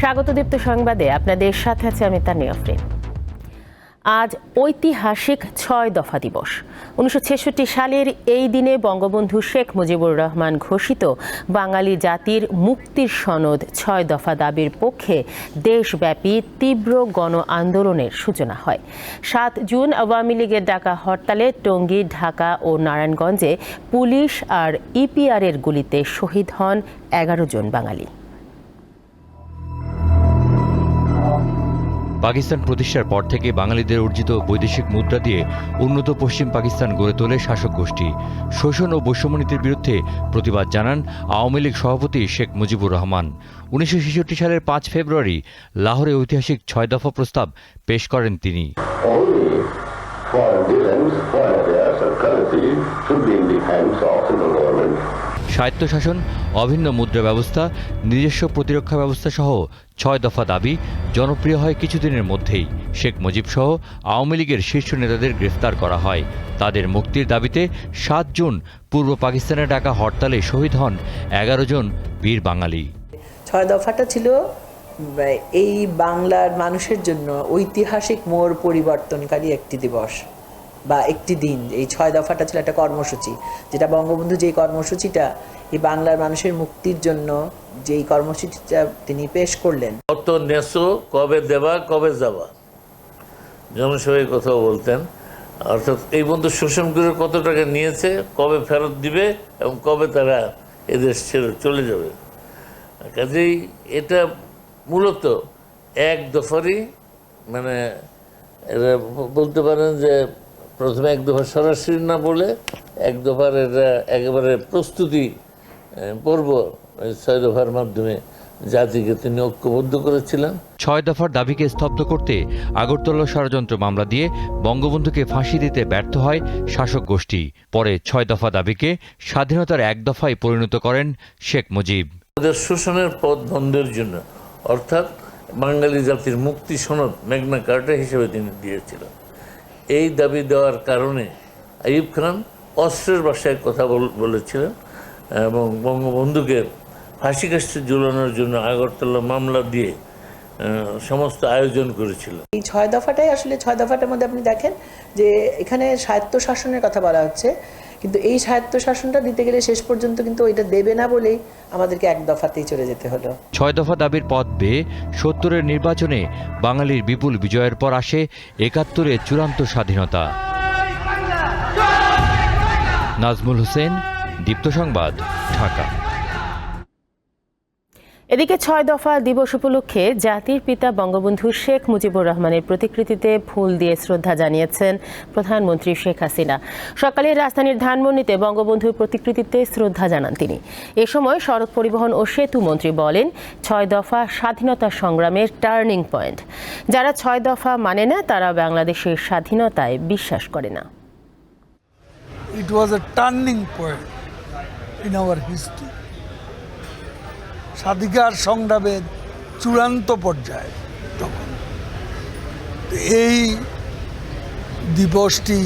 স্বাগত দীপ্ত সংবাদে আপনাদের সাথে আছে আমি তানিয়া আফরিন। আজ ঐতিহাসিক ৬ দফা দিবস। ১৯৬৬ সালের এই দিনে বঙ্গবন্ধু শেখ মুজিবুর রহমান ঘোষিত বাঙালি জাতির মুক্তির সনদ ৬ দফা দাবির পক্ষে দেশব্যাপী তীব্র গণ আন্দোলনের সূচনা হয়। ৭ জুন আওয়ামী লীগের ডাকা হরতালে টঙ্গী, ঢাকা ও নারায়ণগঞ্জে পুলিশ আর ইপিআরের গুলিতে শহীদ হন ১১ জন বাঙালি। পাকিস্তান প্রতিষ্ঠার পর থেকে বাঙালিদের অর্জিত বৈদেশিক মুদ্রা দিয়ে উন্নত পশ্চিম পাকিস্তান গড়ে তোলে শাসক গোষ্ঠী। শোষণ ও বৈষম্যনীতির বিরুদ্ধে প্রতিবাদ জানান আওয়ামী লীগ সভাপতি শেখ মুজিবুর রহমান। ১৯৬৬ সালের ৫ ফেব্রুয়ারি লাহোরে ঐতিহাসিক ৬ দফা প্রস্তাব পেশ করেন তিনি। স্বায়ত্তশাসন, অভিন্ন মুদ্রা ব্যবস্থা, নিজস্ব প্রতিরক্ষা ব্যবস্থা সহ ৬ দফা দাবি জনপ্রিয় হয় কিছুদিনের মধ্যেই। শেখ মুজিব সহ আওয়ামী লীগের শীর্ষ নেতাদের গ্রেফতার করা হয়। তাদের মুক্তির দাবিতে ৭ জুন পূর্ব পাকিস্তানে ডাকা হরতালে শহীদ হন ১১ জন বীর বাঙালি। ৬ দফাটা ছিল এই বাংলার মানুষের জন্য ঐতিহাসিক মোড় পরিবর্তনকারী একটি দিবস বা একটি দিন। এই ৬ দফাটা ছিল একটা কর্মসূচি, যেটা বঙ্গবন্ধু যেই কর্মসূচিটা এই বাংলার মানুষের মুক্তির জন্য যেই কর্মসূচিটা তিনি পেশ করলেন। কত নেছো, কবে দেবা, কবে যাবা, জনসভায় কথা বলতেন। অর্থাৎ এই বন্ধু শোষণ করে কত টাকা নিয়েছে, কবে ফেরত দিবে এবং কবে তারা এদেশ ছেড়ে চলে যাবে। কাজেই এটা মূলত এক দফারই, মানে এরা বলতে পারেন যে প্রথমে এক দফা সরাসরি না বলে এক দফার এটা একেবারে প্রস্তুতি পর্ব ৬ দফার মাধ্যমে জাতিকে তিনি ঐক্যবদ্ধ করেছিলেন। ৬ দফার দাবিকে স্তব্ধ করতে আগরতলা ষড়যন্ত্র মামলা দিয়ে বঙ্গবন্ধুকে ফাঁসি দিতে ব্যর্থ হয় শাসক গোষ্ঠী। পরে ৬ দফা দাবিকে স্বাধীনতার এক দফায় পরিণত করেন শেখ মুজিব। ওদের শোষণের পথ বন্ধের জন্য, অর্থাৎ বাঙালি জাতির মুক্তি সনদ ম্যাগনা কার্টা হিসেবে তিনি দিয়েছিলেন। এই দাবি দেওয়ার কারণে আইয়ুব খান অস্ত্রের ভাষায় কথা বলেছিলেন এবং বঙ্গবন্ধুকে ফাঁসি কাস্টে ঝুলানোর জন্য আগরতলা মামলা দিয়ে সমস্ত আয়োজন করেছিল। এই ৬ দফাটাই আসলে ৬ দফাটার মধ্যে আপনি দেখেন যে এখানে স্বায়ত্তশাসনের কথা বলা হচ্ছে, কিন্তু এই স্বায়ত্তশাসনটা দিতে গেলে শেষ পর্যন্ত কিন্তু ওইটা দেবে না বলেই আমাদেরকে এক দফাতেই চলে যেতে হলো। ৬ দফা দাবির পথ বেয়ে ৭০-এর নির্বাচনে বাঙালির বিপুল বিজয়ের পর আসে ৭১-এর চূড়ান্ত স্বাধীনতা। নাজমুল হোসেন, দীপ্ত সংবাদ, ঢাকা। এদিকে ৬ দফা দিবস উপলক্ষে জাতির পিতা বঙ্গবন্ধু শেখ মুজিবুর রহমানের প্রতিকৃতিতে ফুল দিয়ে শ্রদ্ধা জানিয়েছেন প্রধানমন্ত্রী শেখ হাসিনা। সকালে রাজধানীর ধানমন্ডিতে বঙ্গবন্ধুর প্রতিকৃতিতে শ্রদ্ধা জানান তিনি। এ সময় সড়ক পরিবহন ও সেতু মন্ত্রী বলেন, ৬ দফা স্বাধীনতা সংগ্রামের টার্নিং পয়েন্ট। যারা ৬ দফা মানে না তারা বাংলাদেশের স্বাধীনতায় বিশ্বাস করে না। It was a turning point in our history. স্বাধিকার সংগ্রামের চূড়ান্ত পর্যায়ে তখন এই দিবসটি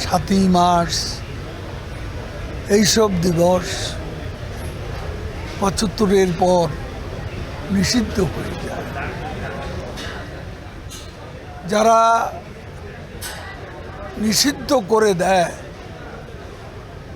৭ই মার্চ, এইসব দিবস ৭৫-এর পর নিষিদ্ধ হয়ে যায়। যারা নিষিদ্ধ করে দেয়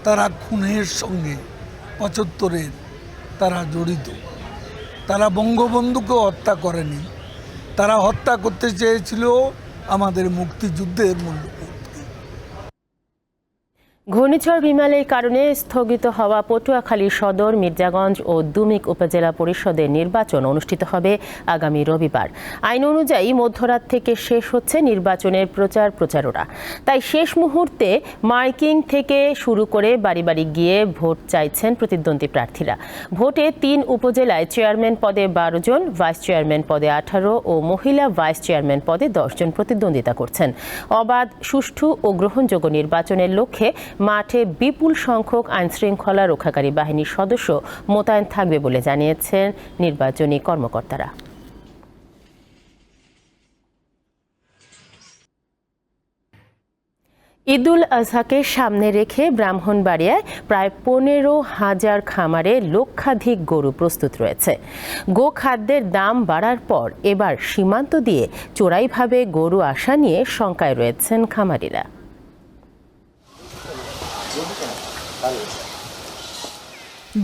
তারা খুনের সঙ্গে ৭৫-এর তারা জড়িত। তারা বঙ্গবন্ধুকে হত্যা করেনি, তারা হত্যা করতে চেয়েছিল আমাদের মুক্তিযুদ্ধের মূল্যবোধকে। ঘূর্ণিঝড় বিমালের কারণে স্থগিত হওয়া পটুয়াখালী সদর, মির্জাগঞ্জ ও দুমিক উপজেলা পরিষদের নির্বাচন অনুষ্ঠিত হবে আগামী রবিবার। আইন অনুযায়ী মধ্যরাত থেকে শেষ হচ্ছে নির্বাচনের প্রচারণা। তাই শেষ মুহূর্তে মাইকিং থেকে শুরু করে বাড়ি বাড়ি গিয়ে ভোট চাইছেন প্রতিদ্বন্দ্বী প্রার্থীরা। ভোটে ৩ উপজেলায় চেয়ারম্যান পদে ১২ জন, ভাইস চেয়ারম্যান পদে ১৮ ও মহিলা ভাইস চেয়ারম্যান পদে ১০ জন প্রতিদ্বন্দ্বিতা করছেন। অবাধ, সুষ্ঠু ও গ্রহণযোগ্য নির্বাচনের লক্ষ্যে মাঠে বিপুল সংখ্যক আইনশৃঙ্খলা রক্ষাকারী বাহিনীর সদস্য মোতায়েন থাকবে বলে জানিয়েছেন নির্বাচনী কর্মকর্তারা। ঈদুল আজহাকে সামনে রেখে ব্রাহ্মণবাড়িয়ায় প্রায় 15,000 খামারে লক্ষাধিক গরু প্রস্তুত রয়েছে। গোখাদ্যের দাম বাড়ার পর এবার সীমান্ত দিয়ে চোরাইভাবে গরু আসা নিয়ে শঙ্কায় রয়েছেন খামারিরা।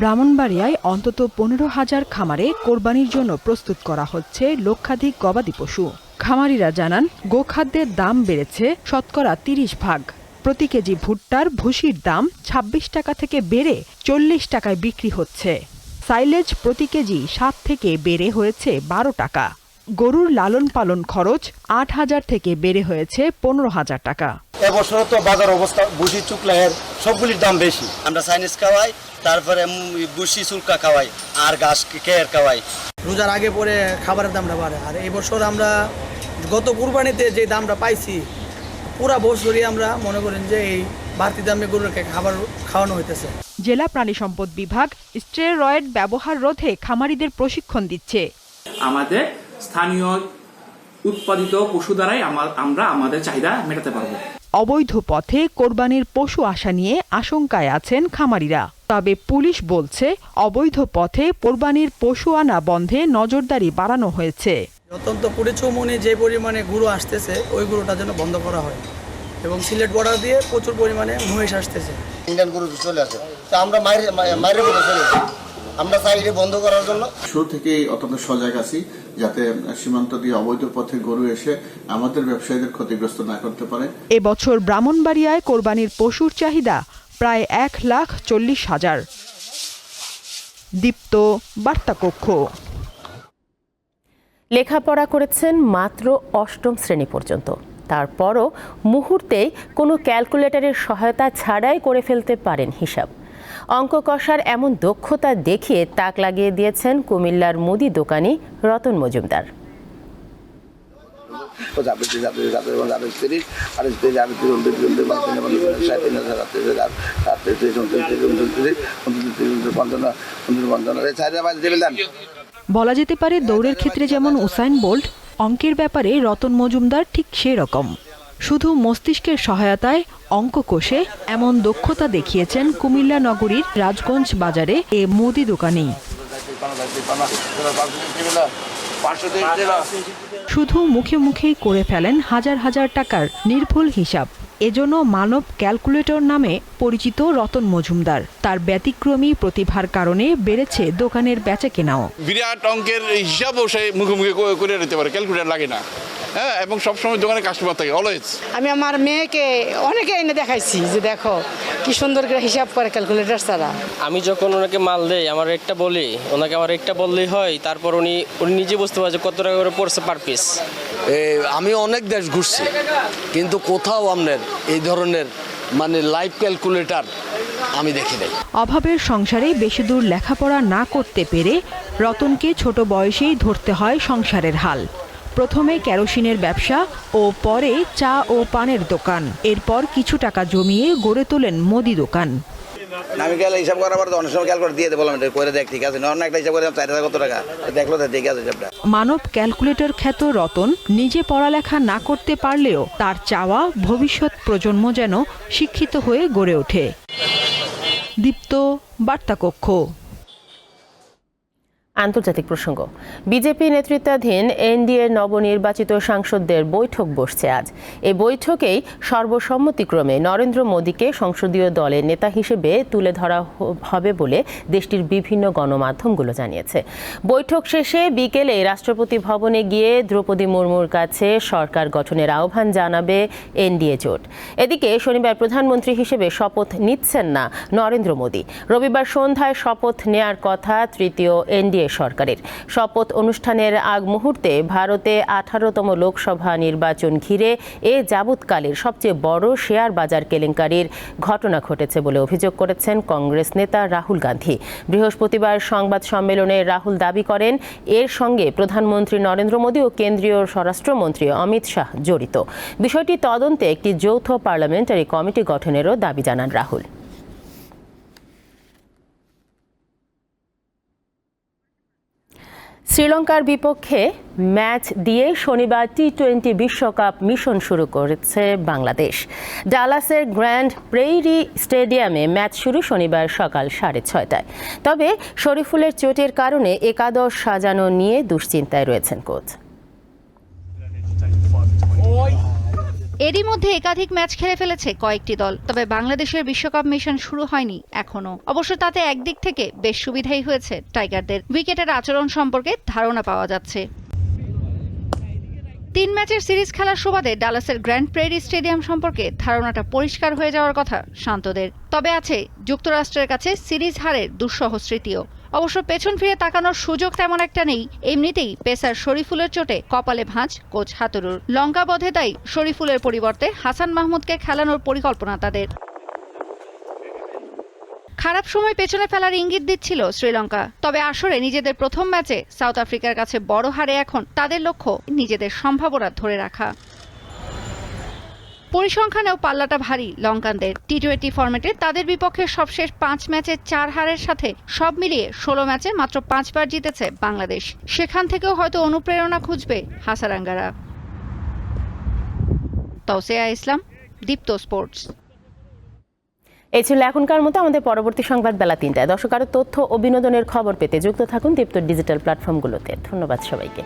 ব্রাহ্মণবাড়িয়ায় অন্তত 15,000 খামারে কোরবানির জন্য প্রস্তুত করা হচ্ছে লক্ষাধিক গবাদি পশু। খামারিরা জানান, গোখাদ্যের দাম বেড়েছে শতকরা 30%। প্রতি কেজি ভুট্টার ভুসির দাম 26 টাকা থেকে বেড়ে 40 টাকায় বিক্রি হচ্ছে। সাইলেজ প্রতি কেজি 7 থেকে বেড়ে হয়েছে 12 টাকা। গরুর লালন পালন খরচ 8,000 থেকে বেড়ে হয়েছে 15,000 টাকা। এবছর তো বাজার অবস্থা বুসি চুকলাহের সবগুলির দাম বেশি। আমরা চাইনিজ খাওয়াই, তারপরে বুসি চুলকা খাওয়াই, আর ঘাস কেয়ার খাওয়াই। রোজার আগে পরে খাবারের দামটা বাড়ে, আর এই বছর আমরা গত কুরবানিতে যে দামটা পাইছি পুরা বছরই আমরা মনে করেন যে এই বাড়তি দামে গরুকে খাবার খাওয়ানো হইতেছে। জেলা প্রাণী সম্পদ বিভাগ স্টেরয়েড ব্যবহার রোধে খামারিদের প্রশিক্ষণ দিচ্ছে। আমাদের স্থানীয় উৎপাদিত পশু দ্বারাই আমরা আমাদের চাহিদা মেটাতে পারবো। অবৈধ পথে কোরবানির পশু আসা নিয়ে আশঙ্কায় আছেন খামারিরা। তবে পুলিশ বলছে, অবৈধ পথে কোরবানির পশু আনা বন্ধে নজরদারি বাড়ানো হয়েছে। অত্যন্ত পরিচমনি যে পরিমাণে গরু আসতেছে ওই গরুটা যেন বন্ধ করা হয়, এবং সিলেট বর্ডার দিয়ে প্রচুর পরিমাণে মহিষ আসতেছে। ইন্ডিয়ান গরু চলে আসে, তো আমরা মাইরে করে চলে যাই। আমরা চাই এটা বন্ধ করার জন্য। শুরু থেকেই অত্যন্ত সজাগ আছি যাতে সীমান্ত দিয়ে অবৈধ পথে গরু এসে আমাদের ব্যবসায়ীদের ক্ষতিগ্রস্ত না করতে পারে। এবছর ব্রাহ্মণবাড়িয়ায় কোরবানির পশুর চাহিদা প্রায় 1,40,000। দীপ্ত, বার্তাকক্ষ। লেখাপড়া করেছেন মাত্র 8ম শ্রেণী পর্যন্ত, তারপরও মুহূর্তেই কোনো ক্যালকুলেটরের সহায়তা ছাড়াই করে ফেলতে পারেন হিসাব। অঙ্ক কষার এমন দক্ষতা দেখিয়ে তাক লাগিয়ে দিয়েছেন কুমিল্লার মুদি দোকানি রতন মজুমদার। বলা যেতে পারে, দৌড়ের ক্ষেত্রে যেমন উসাইন বোল্ট, অঙ্কের ব্যাপারে রতন মজুমদার ঠিক সেরকম। শুধু মস্তিষ্কের সহায়তায় অঙ্ক কষে এমন দক্ষতা দেখিয়েছেন কুমিল্লা নগরীর রাজগঞ্জ বাজারে এ মুদি দোকানি। শুধু মুখে মুখেই করে ফেলেন হাজার হাজার টাকার নির্ভুল হিসাব। এজন্য মানব ক্যালকুলেটর নামে পরিচিত রতন মজুমদার। তার ব্যতিক্রমী প্রতিভার কারণে বেড়েছে দোকানের বেচাকেনাও। বিরাট অঙ্কের হিসাবও সে মুখে মুখে করে নিতে পারে, ক্যালকুলেটর লাগে না। হ্যাঁ, এবং সবসময় দোকানে কাস্টমার থাকে অলওয়েজ। আমি আমার মেয়েকে অনেকে এনে দেখাইছি যে দেখো কি সুন্দর করে হিসাব করে ক্যালকুলেটর ছাড়া। আমি যখন ওনাকে মাল দেই, আমার একটা বলি, ওনাকে আমার একটা বললেই হয়, তারপর উনি নিজে বুঝতে পারে যে কত টাকা করে পড়ছে পার পিস। আমি অনেক দেশ ঘুরছি, কিন্তু কোথাও আপনার এই ধরনের লাইভ ক্যালকুলেটর আমি দেখি নাই। অভাবের সংসারে বেশি দূর লেখাপড়া না করতে পেরে রতনকে ছোট বয়সেই ধরতে হয় সংসারের হাল। প্রথমে কেরোসিনের ব্যবসা ও পরে চা ও পানের দোকান। এরপর কিছু টাকা জমিয়ে গড়ে তোলেন মুদি দোকান। আমি গেলে হিসাব করার পর অনেক সময় ক্যালকুলেটর দিয়ে বললাম করে দেখ, ঠিক আছে, অন্য একটা হিসাব করে 4,000 কত টাকা দেখলো, ঠিক আছে। মানব ক্যালকুলেটর খ্যাত রতন নিজে পড়ালেখা না করতে পারলেও তার চাওয়া ভবিষ্যৎ প্রজন্ম যেন শিক্ষিত হয়ে গড়ে ওঠে। দীপ্ত, বার্তাকক্ষ। আন্তর্জাতিক প্রসঙ্গ। বিজেপি নেতৃত্বাধীন এনডিএ নবনির্বাচিত সাংসদদের বৈঠক বসছে আজ। এই বৈঠকেই সর্বসম্মতিক্রমে নরেন্দ্র মোদীকে সংসদীয় দলের নেতা হিসেবে তুলে ধরা হবে বলে দেশটির বিভিন্ন গণমাধ্যমগুলো জানিয়েছে। বৈঠক শেষে বিকেলে রাষ্ট্রপতি ভবনে গিয়ে দ্রৌপদী মুর্মুর কাছে সরকার গঠনের আহ্বান জানাবে এনডিএ জোট। এদিকে শনিবার প্রধানমন্ত্রী হিসেবে শপথ নিচ্ছেন না নরেন্দ্র মোদী। রবিবার সন্ধ্যায় শপথ নেয়ার কথা তৃতীয় এনডিএ সরকারের। শপথ অনুষ্ঠানের আগ মুহূর্তে ভারতে 18তম লোকসভা নির্বাচন ঘিরে এ যাবৎকালের সবচেয়ে বড় শেয়ার বাজার কেলেঙ্কারির ঘটনা ঘটেছে বলে অভিযোগ করেছেন কংগ্রেস নেতা রাহুল গান্ধী। বৃহস্পতিবার সংবাদ সম্মেলনে রাহুল দাবি করেন, এর সঙ্গে প্রধানমন্ত্রী নরেন্দ্র মোদী ও কেন্দ্রীয় স্বরাষ্ট্রমন্ত্রী অমিত শাহ জড়িত। বিষয়টি তদন্তে একটি যৌথ পার্লামেন্টারি কমিটি গঠনেরও দাবি জানান রাহুল। শ্রীলঙ্কার বিপক্ষে ম্যাচ দিয়ে শনিবার টি-20 বিশ্বকাপ মিশন শুরু করেছে বাংলাদেশ। ডালাসের গ্র্যান্ড প্রেইরি স্টেডিয়ামে ম্যাচ শুরু শনিবার সকাল 6:30টায়। তবে শরীফুলের চোটের কারণে একাদশ সাজানো নিয়ে দুশ্চিন্তায় রয়েছেন কোচ। এরই মধ্যে একাধিক ম্যাচ খেলে ফেলেছে কয়েকটি দল, তবে বাংলাদেশের বিশ্বকাপ মিশন শুরু হয়নি এখনো। অবশ্য তাতে একদিক থেকে বেশ সুবিধাই হয়েছে টাইগারদের। উইকেটের আচরণ সম্পর্কে ধারণা পাওয়া যাচ্ছে। 3 ম্যাচের সিরিজ খেলার সুবাদে ডালাসের গ্র্যান্ড প্রেইরি স্টেডিয়াম সম্পর্কে ধারণাটা পরিষ্কার হয়ে যাওয়ার কথা শান্তদের। তবে আছে যুক্তরাষ্ট্রের কাছে সিরিজ হারের দুঃসহ স্মৃতিও। অবশ্য পেছন ফিরে তাকানোর সুযোগ তেমন একটা নেই। এমনিতেই পেসার শরীফুলের চোটে কপালে ভাঁজ কোচ হাতুরুর। লঙ্কা বধে তাই শরীফুলের পরিবর্তে হাসান মাহমুদকে খেলানোর পরিকল্পনা তাদের। খারাপ সময় পেছনে ফেলার ইঙ্গিত দিচ্ছিল শ্রীলঙ্কা। তবে আসরে নিজেদের প্রথম ম্যাচে সাউথ আফ্রিকার কাছে বড় হারে এখন তাদের লক্ষ্য নিজেদের সম্ভাবনা ধরে রাখা। পরিসংখ্যানেও পাল্লাটা ভারী লঙ্কানদের। টি-20 ফরম্যাটে তাদের বিপক্ষে সবশেষ 5 ম্যাচে 4 হারের সাথে সব মিলিয়ে 16 ম্যাচে মাত্র 5 বার জিতেছে বাংলাদেশ। সেখান থেকেও হয়তো অনুপ্রেরণা খুঁজবে হাসারাঙ্গারা। তাওসিয়া ইসলাম, দীপ্ত স্পোর্টস। এই ছিল এখনকার মতো। আমাদের পরবর্তী সংবাদ বেলা 3টায়। দর্শক, আরও তথ্য ও বিনোদনের খবর পেতে যুক্ত থাকুন দীপ্ত ডিজিটাল প্ল্যাটফর্মগুলোতে। ধন্যবাদ সবাইকে।